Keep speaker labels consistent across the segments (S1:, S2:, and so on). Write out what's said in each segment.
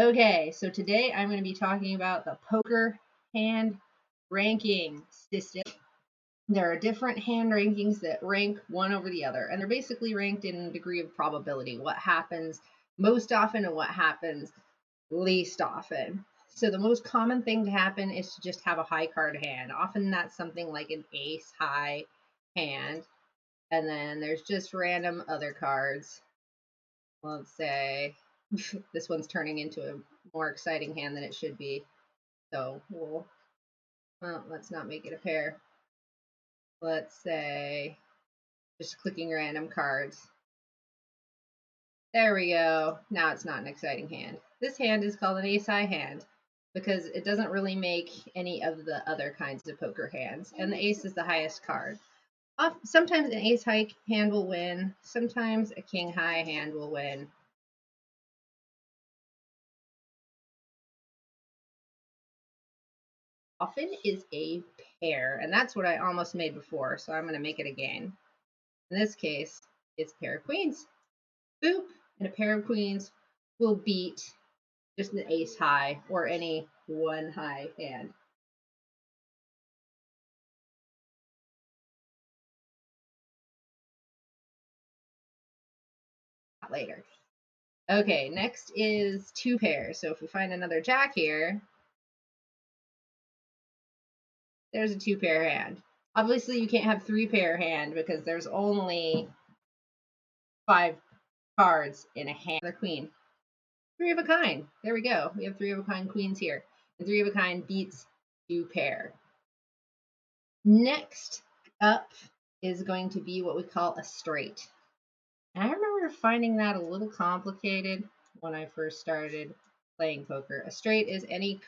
S1: Okay, so today I'm going to be talking about the poker hand ranking system. There are different hand rankings that rank one over the other, and they're basically ranked in a degree of probability, what happens most often and what happens least often. So the most common thing to happen is to just have a high card hand. Often that's something like an ace high hand, and then there's just random other cards. Let's say this one's turning into a more exciting hand than it should be. So let's not make it a pair. Let's say just clicking random cards. There we go. Now it's not an exciting hand. This hand is called an ace high hand because it doesn't really make any of the other kinds of poker hands, and the ace is the highest card. Sometimes an ace high hand will win. Sometimes a king high hand will win. Often is a pair, and that's what I almost made before, so I'm going to make it again. In this case, it's a pair of queens. Boop, and a pair of queens will beat just an ace high or any one high hand. Later. Okay, next is two pairs. So if we find another jack here, there's a two pair hand. Obviously, you can't have three pair hand because there's only 5 cards in a hand. The queen. Three of a kind. There we go. We have three of a kind queens here. And three of a kind beats two pair. Next up is going to be what we call a straight. And I remember finding that a little complicated when I first started playing poker. A straight is any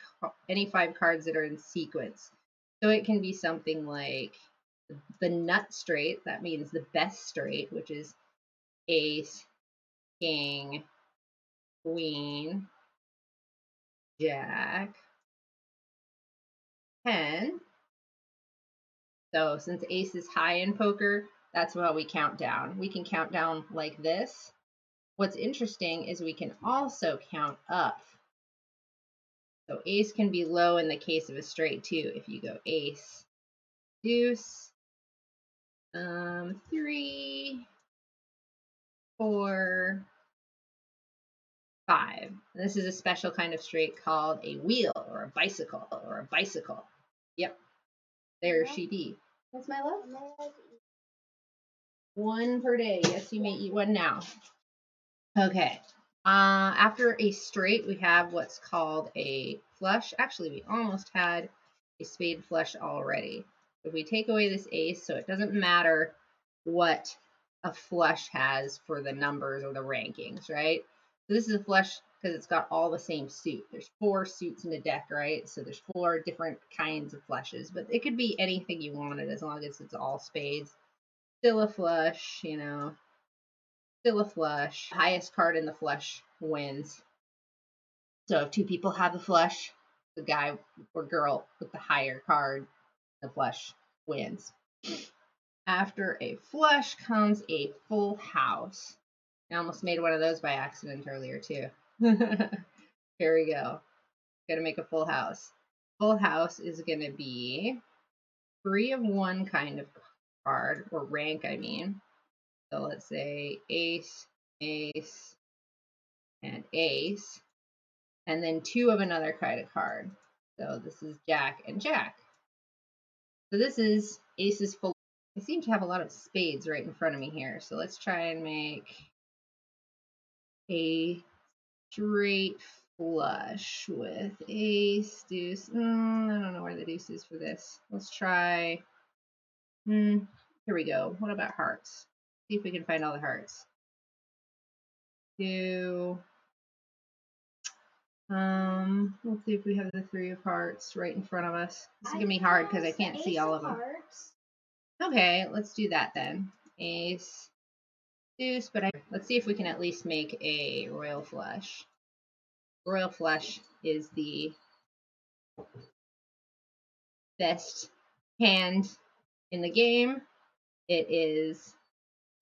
S1: 5 cards that are in sequence. So it can be something like the nut straight, that means the best straight, which is ace, king, queen, jack, 10. So since ace is high in poker, that's how we count down. We can count down like this. What's interesting is we can also count up. So ace can be low in the case of a straight too. If you go ace, deuce, 3, 4, 5. This is a special kind of straight called a wheel or a bicycle. Yep, there she be. That's my love. One per day. Yes, you may eat one now. Okay. After a straight, we have what's called a flush. Actually, we almost had a spade flush already. If we take away this ace, so it doesn't matter what a flush has for the numbers or the rankings, right? So this is a flush because it's got all the same suit. There's 4 suits in a deck, right? So there's 4 different kinds of flushes, but it could be anything you wanted as long as it's all spades. Still a flush, still a flush. Highest card in the flush wins. So if 2 people have the flush, the guy or girl with the higher card, the flush wins. After a flush comes a full house. I almost made one of those by accident earlier too. Here we go. Gotta make a full house. Full house is gonna be 3 of one kind of card, or rank, I mean. So let's say ace, ace, and ace. And then 2 of another kind of card. So this is jack and jack. So this is aces full. I seem to have a lot of spades right in front of me here. So let's try and make a straight flush with ace, deuce. I don't know where the deuce is for this. Let's try. Here we go. What about hearts? See if we can find all the hearts. 2. Let's see if we have the 3 of hearts right in front of us. This is gonna be hard because I can't see all of them. Okay, let's do that then. Ace, deuce, but let's see if we can at least make a royal flush. Royal flush is the best hand in the game. It is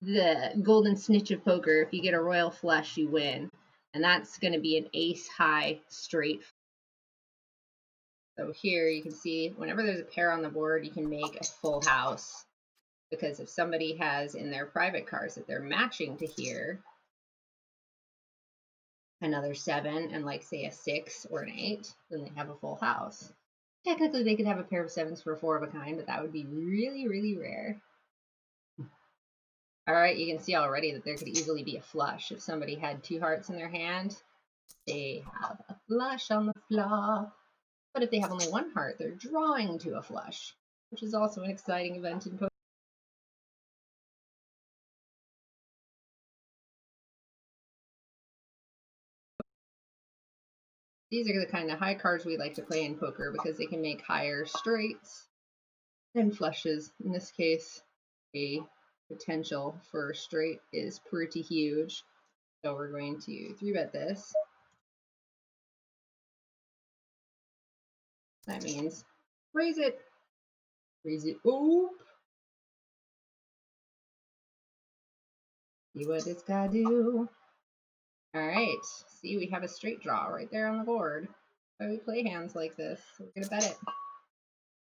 S1: the golden snitch of poker. If you get a royal flush, you win. And that's going to be an ace high straight. So here you can see whenever there's a pair on the board, you can make a full house. Because if somebody has in their private cards that they're matching to here, another 7 and like say a 6 or an 8, then they have a full house. Technically they could have a pair of 7s for 4 of a kind, but that would be really, really rare. Alright, you can see already that there could easily be a flush. If somebody had 2 hearts in their hand, they have a flush on the flop. But if they have only 1 heart, they're drawing to a flush, which is also an exciting event in poker. These are the kind of high cards we like to play in poker because they can make higher straights than flushes. In this case, a potential for a straight is pretty huge. So we're going to 3-bet this. That means raise it. Raise it. Oop. See what it's got to do. All right. See, we have a straight draw right there on the board. So we play hands like this. So we're going to bet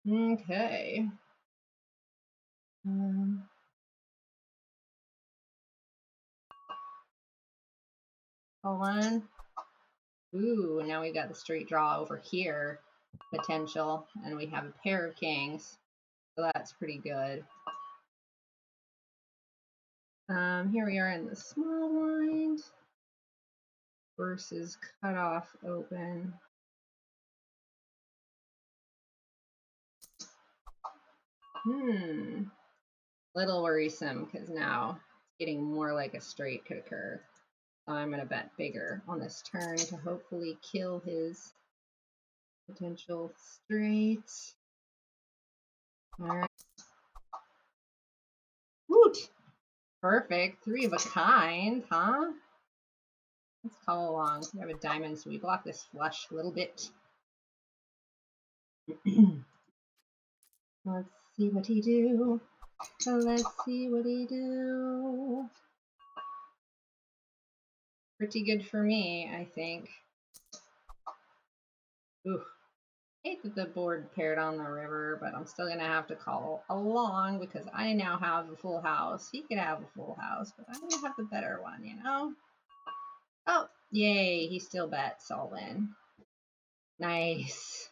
S1: it. Okay. Call one. Ooh, now we got the straight draw over here potential, and we have a pair of kings. So that's pretty good. Here we are in the small blind versus cutoff open. Little worrisome because now it's getting more like a straight could occur. So I'm going to bet bigger on this turn to hopefully kill his potential straight. All right. Woot! Perfect. 3 of a kind, huh? Let's call along. We have a diamond, so we block this flush a little bit. Let's see what he do. Let's see what he do. Pretty good for me, I think. Ooh. I hate that the board paired on the river, but I'm still going to have to call along because I now have a full house. He could have a full house, but I'm going to have the better one, you know? Oh, yay, he still bets. I'll win. Nice.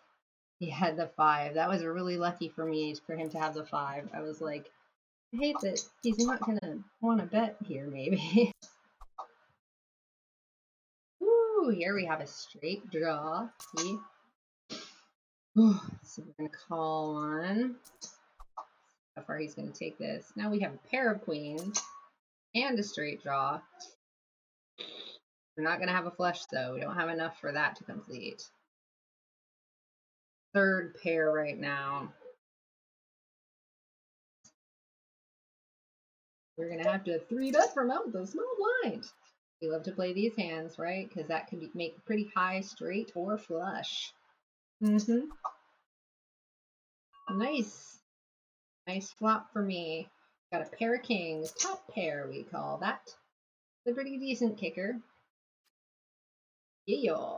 S1: He had the 5. That was really lucky for me for him to have the 5. I was like, I hate that he's not going to want to bet here, maybe. Ooh, here we have a straight draw. See? Ooh, so we're going to call one. How far he's going to take this. Now we have a pair of queens and a straight draw. We're not going to have a flush, though. We don't have enough for that to complete. 3rd pair right now. We're going to have to 3-bet from out the small blind. We love to play these hands, right? Because that can make pretty high straight or flush. Nice. Nice flop for me. Got a pair of kings. Top pair, we call that. It's a pretty decent kicker. Yeah.